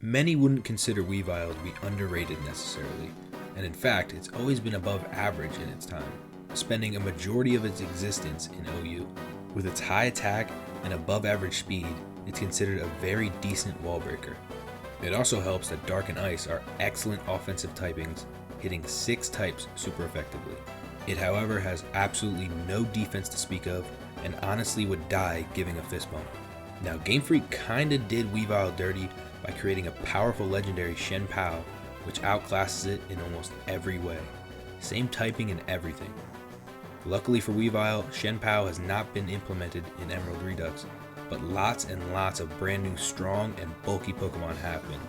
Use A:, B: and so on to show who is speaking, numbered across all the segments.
A: Many wouldn't consider Weavile to be underrated necessarily, and in fact, it's always been above average in its time, spending a majority of its existence in OU. With its high attack and above average speed, it's considered a very decent wall breaker. It also helps that Dark and Ice are excellent offensive typings, hitting 6 types super effectively. It, however, has absolutely no defense to speak of, and honestly would die giving a fist bump. Now, Game Freak kinda did Weavile dirty by creating a powerful legendary Shen Pao, which outclasses it in almost every way. Same typing and everything. Luckily for Weavile, Shen Pao has not been implemented in Emerald Redux, but lots and lots of brand new strong and bulky Pokemon have been.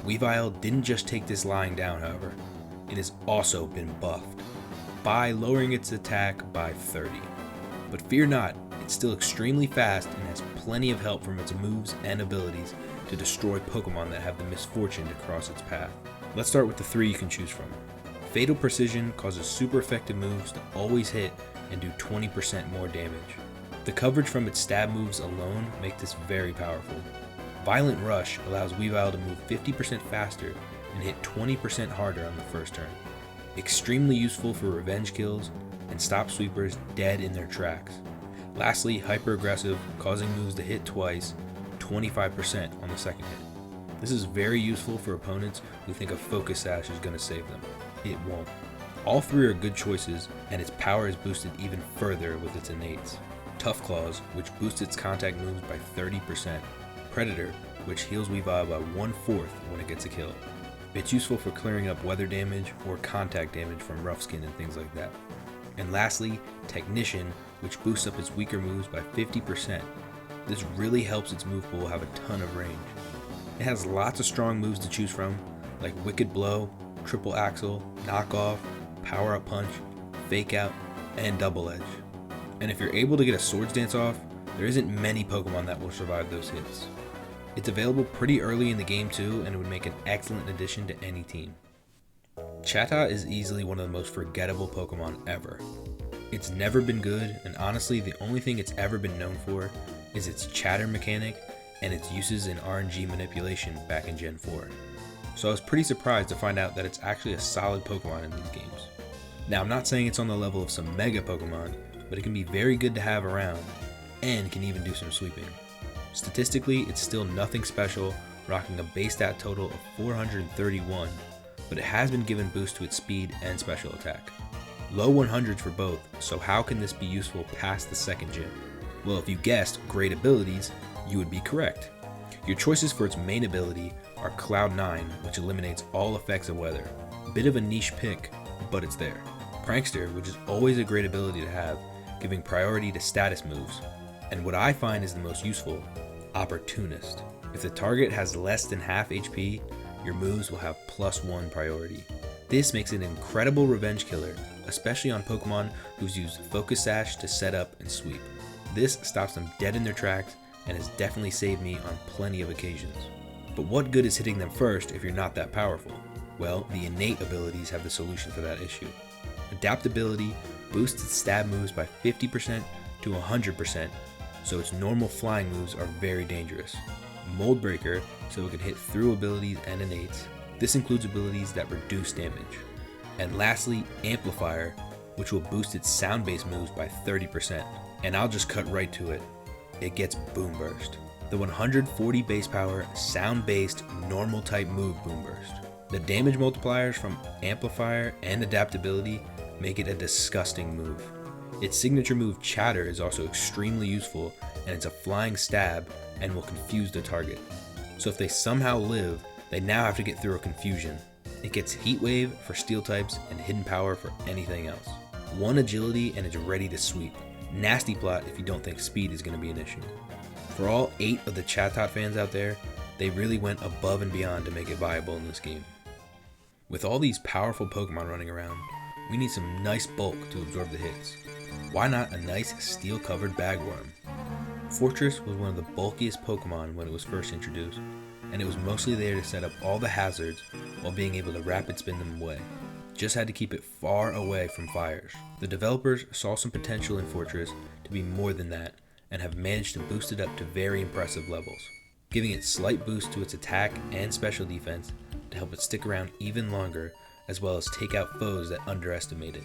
A: Weavile didn't just take this lying down, however. It has also been buffed by lowering its attack by 30. But fear not, it's still extremely fast and has plenty of help from its moves and abilities to destroy Pokemon that have the misfortune to cross its path. Let's start with the 3 you can choose from. Fatal Precision causes super effective moves to always hit and do 20% more damage. The coverage from its stab moves alone make this very powerful. Violent Rush allows Weavile to move 50% faster and hit 20% harder on the first turn. Extremely useful for revenge kills and stop sweepers dead in their tracks. Lastly, Hyper Aggressive, causing moves to hit twice, 25% on the second hit. This is very useful for opponents who think a Focus Sash is going to save them. It won't. All 3 are good choices, and its power is boosted even further with its innates. Tough Claws, which boosts its contact moves by 30%. Predator, which heals Weavile by 1/4 when it gets a kill. It's useful for clearing up weather damage or contact damage from rough skin and things like that. And lastly, Technician, which boosts up its weaker moves by 50%. This really helps its move pool have a ton of range. It has lots of strong moves to choose from, like Wicked Blow, Triple Axle, Knock Off, Power Up Punch, Fake Out, and Double Edge. And if you're able to get a Swords Dance off, there isn't many Pokemon that will survive those hits. It's available pretty early in the game too, and it would make an excellent addition to any team. Chatot is easily one of the most forgettable Pokemon ever. It's never been good, and honestly the only thing it's ever been known for is its chatter mechanic and its uses in RNG manipulation back in Gen 4. So I was pretty surprised to find out that it's actually a solid Pokemon in these games. Now, I'm not saying it's on the level of some Mega Pokemon, but it can be very good to have around, and can even do some sweeping. Statistically, it's still nothing special, rocking a base stat total of 431, but it has been given boost to its speed and special attack. Low 100s for both, so how can this be useful past the second gym? Well, if you guessed great abilities, you would be correct. Your choices for its main ability are Cloud 9, which eliminates all effects of weather. Bit of a niche pick, but it's there. Prankster, which is always a great ability to have, giving priority to status moves. And what I find is the most useful, Opportunist. If the target has less than half HP, your moves will have +1 priority. This makes it an incredible revenge killer, especially on Pokemon who's used Focus Sash to set up and sweep. This stops them dead in their tracks and has definitely saved me on plenty of occasions. But what good is hitting them first if you're not that powerful? Well, the innate abilities have the solution for that issue. Adaptability boosts its stab moves by 50% to 100%, so its normal flying moves are very dangerous. Mold Breaker, so it can hit through abilities and innates. This includes abilities that reduce damage. And lastly, Amplifier, which will boost its sound-based moves by 30%. And I'll just cut right to it. It gets Boom Burst, the 140 base power, sound-based, normal type move Boom Burst. The damage multipliers from Amplifier and Adaptability make it a disgusting move. Its signature move Chatter is also extremely useful, and it's a flying stab and will confuse the target. So if they somehow live, they now have to get through a confusion. It gets Heat Wave for steel types and Hidden Power for anything else. 1 agility and it's ready to sweep. Nasty plot if you don't think speed is going to be an issue. For all 8 of the Chatot fans out there, they really went above and beyond to make it viable in this game. With all these powerful Pokemon running around, we need some nice bulk to absorb the hits. Why not a nice steel-covered Bagworm? Fortress was one of the bulkiest Pokemon when it was first introduced, and it was mostly there to set up all the hazards while being able to rapid spin them away. Just had to keep it far away from fires. The developers saw some potential in Fortress to be more than that, and have managed to boost it up to very impressive levels. giving it slight boost to its attack and special defense to help it stick around even longer, as well as take out foes that underestimate it.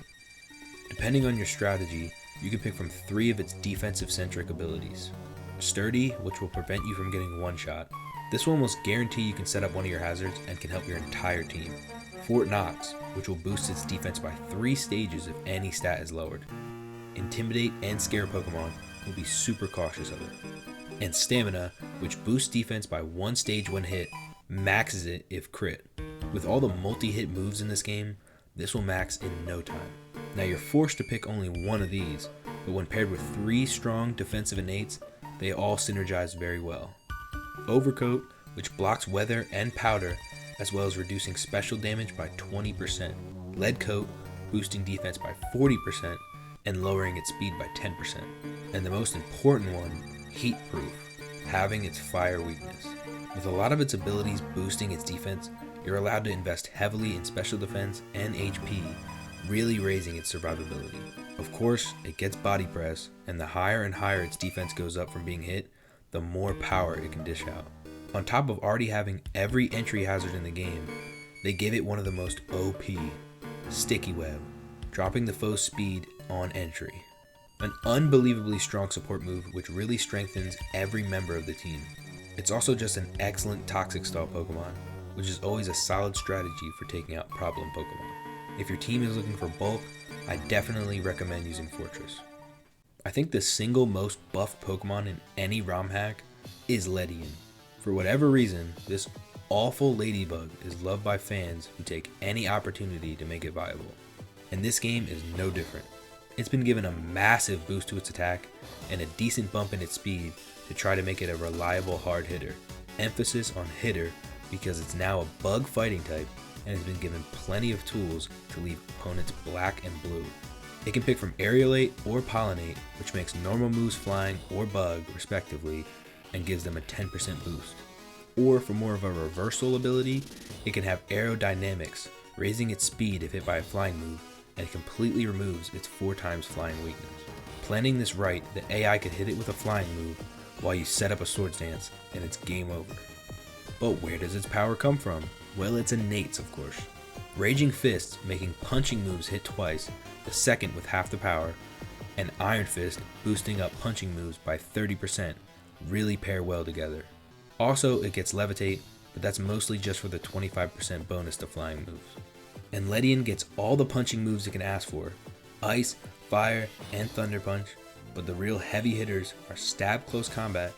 A: Depending on your strategy, you can pick from 3 of its defensive-centric abilities. Sturdy, which will prevent you from getting one-shot. This will almost guarantee you can set up one of your hazards and can help your entire team. Fort Knox, which will boost its defense by 3 stages if any stat is lowered. Intimidate and Scare Pokemon will be super cautious of it. And Stamina, which boosts defense by 1 stage when hit, maxes it if crit. With all the multi-hit moves in this game, this will max in no time. Now you're forced to pick only one of these, but when paired with 3 strong defensive innates, they all synergize very well. Overcoat, which blocks weather and powder, as well as reducing special damage by 20%. Lead Coat, boosting defense by 40% and lowering its speed by 10%. And the most important one, Heat Proof, having its fire weakness. With a lot of its abilities boosting its defense, you're allowed to invest heavily in special defense and HP, really raising its survivability. Of course, it gets body press, and the higher and higher its defense goes up from being hit, the more power it can dish out. On top of already having every entry hazard in the game, they give it one of the most OP, Sticky Web, dropping the foe's speed on entry. An unbelievably strong support move which really strengthens every member of the team. It's also just an excellent Toxic style Pokemon, which is always a solid strategy for taking out problem Pokemon. If your team is looking for bulk, I definitely recommend using Fortress. I think the single most buffed Pokemon in any ROM hack is Ledian. For whatever reason, this awful ladybug is loved by fans who take any opportunity to make it viable. And this game is no different. It's been given a massive boost to its attack and a decent bump in its speed to try to make it a reliable hard hitter. Emphasis on hitter because it's now a bug fighting type and has been given plenty of tools to leave opponents black and blue. It can pick from Aerialate or Pollinate, which makes normal moves flying or bug respectively and gives them a 10% boost. Or for more of a reversal ability, it can have Aerodynamics, raising its speed if hit by a flying move, and it completely removes its 4 times flying weakness. Planning this right, the AI could hit it with a flying move while you set up a Swords Dance, and it's game over. But where does its power come from? Well, it's innates, of course. Raging Fist, making punching moves hit twice, the second with half the power, and Iron Fist, boosting up punching moves by 30%, really pair well together. Also, it gets Levitate, but that's mostly just for the 25% bonus to flying moves. And Ledian gets all the punching moves it can ask for, Ice, Fire, and Thunder Punch, but the real heavy hitters are Stab Close Combat,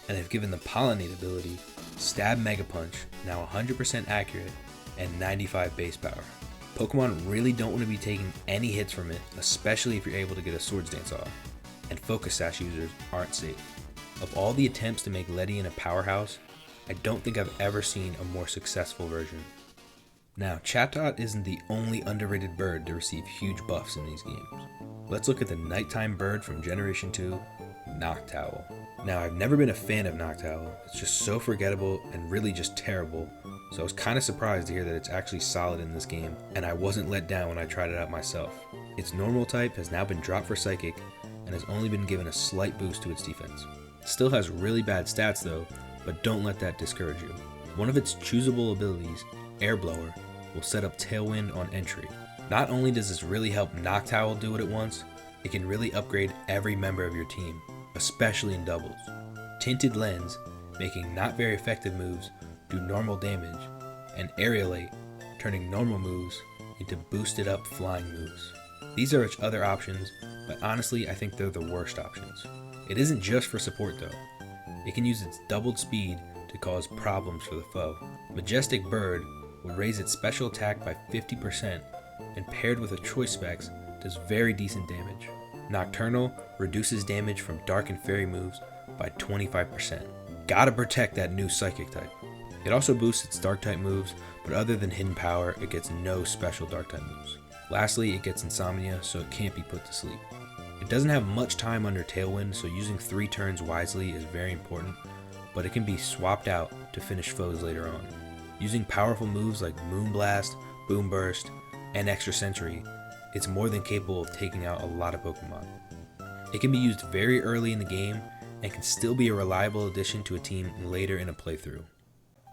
A: and have given the Pollinate ability, Stab Mega Punch, now 100% accurate, and 95 base power. Pokemon really don't want to be taking any hits from it, especially if you're able to get a Swords Dance off, and Focus Sash users aren't safe. Of all the attempts to make Ledian a powerhouse, I don't think I've ever seen a more successful version. Now, Chatot isn't the only underrated bird to receive huge buffs in these games. Let's look at the nighttime bird from Generation 2, Noctowl. Now, I've never been a fan of Noctowl, it's just so forgettable and really just terrible, so I was kind of surprised to hear that it's actually solid in this game, and I wasn't let down when I tried it out myself. Its normal type has now been dropped for Psychic, and has only been given a slight boost to its defense. It still has really bad stats though, but don't let that discourage you. One of its choosable abilities, Air Blower, will set up Tailwind on entry. Not only does this really help Noctowl do what it wants, it can really upgrade every member of your team, especially in doubles. Tinted Lens, making not very effective moves do normal damage, and Aerialate, turning normal moves into boosted up flying moves. These are its other options, but honestly I think they're the worst options. It isn't just for support though. It can use its doubled speed to cause problems for the foe. Majestic Bird will raise its special attack by 50%, and paired with a choice specs does very decent damage. Nocturnal reduces damage from Dark and Fairy moves by 25%. Gotta protect that new Psychic type. It also boosts its Dark type moves, but other than Hidden Power, it gets no special Dark type moves. Lastly, it gets Insomnia, so it can't be put to sleep. It doesn't have much time under Tailwind, so using 3 turns wisely is very important, but it can be swapped out to finish foes later on. Using powerful moves like Moonblast, Boom Burst, and Extra Sentry, it's more than capable of taking out a lot of Pokemon. It can be used very early in the game, and can still be a reliable addition to a team later in a playthrough.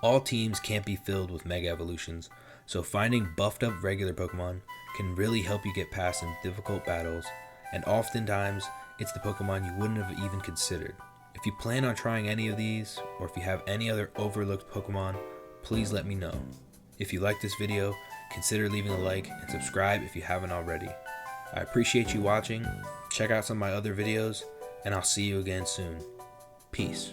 A: All teams can't be filled with Mega Evolutions, so finding buffed up regular Pokemon can really help you get past some difficult battles, and oftentimes it's the Pokemon you wouldn't have even considered. If you plan on trying any of these, or if you have any other overlooked Pokemon, please let me know. If you like this video, consider leaving a like and subscribe if you haven't already. I appreciate you watching, check out some of my other videos, and I'll see you again soon. Peace.